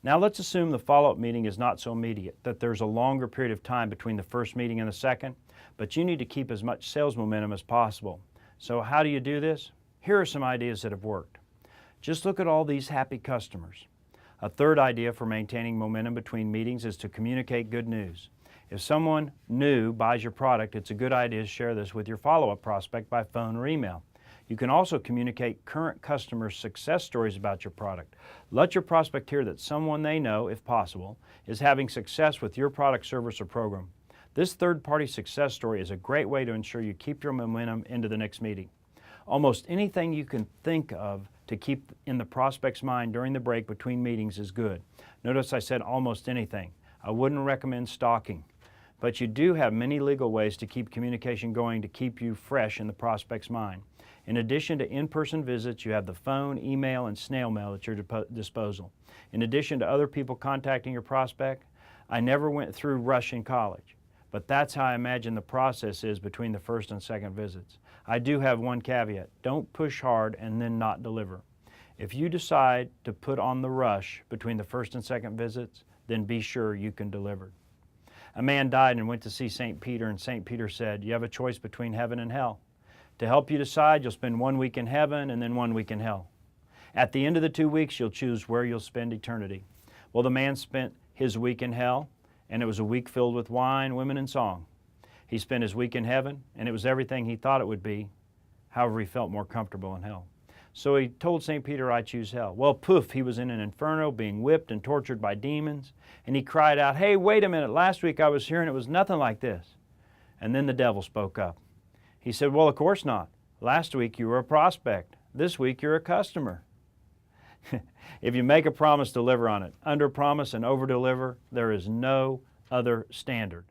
Now let's assume the follow-up meeting is not so immediate, that there's a longer period of time between the first meeting and the second, but you need to keep as much sales momentum as possible. So how do you do this? Here are some ideas that have worked. Just look at all these happy customers. A third idea for maintaining momentum between meetings is to communicate good news. If someone new buys your product, it's a good idea to share this with your follow-up prospect by phone or email. You can also communicate current customers' success stories about your product. Let your prospect hear that someone they know, if possible, is having success with your product, service, or program. This third-party success story is a great way to ensure you keep your momentum into the next meeting. Almost anything you can think of to keep in the prospect's mind during the break between meetings is good. Notice I said almost anything. I wouldn't recommend stalking. But you do have many legal ways to keep communication going to keep you fresh in the prospect's mind. In addition to in-person visits, you have the phone, email, and snail mail at your disposal. In addition to other people contacting your prospect, I never went through Rush in college, but that's how I imagine the process is between the first and second visits. I do have one caveat: don't push hard and then not deliver. If you decide to put on the rush between the first and second visits, then be sure you can deliver. A man died and went to see St. Peter, and St. Peter said, "You have a choice between heaven and hell. To help you decide, you'll spend 1 week in heaven and then 1 week in hell. At the end of the 2 weeks, you'll choose where you'll spend eternity." Well, the man spent his week in hell, and it was a week filled with wine, women, and song. He spent his week in heaven, and it was everything he thought it would be. However, he felt more comfortable in hell. So he told St. Peter, "I choose hell." Well, poof, he was in an inferno being whipped and tortured by demons, and he cried out, "Hey, wait a minute, last week I was here and it was nothing like this." And then the devil spoke up. He said, "Well, of course not. Last week you were a prospect. This week you're a customer." If you make a promise, deliver on it. Under promise and over deliver, there is no other standard.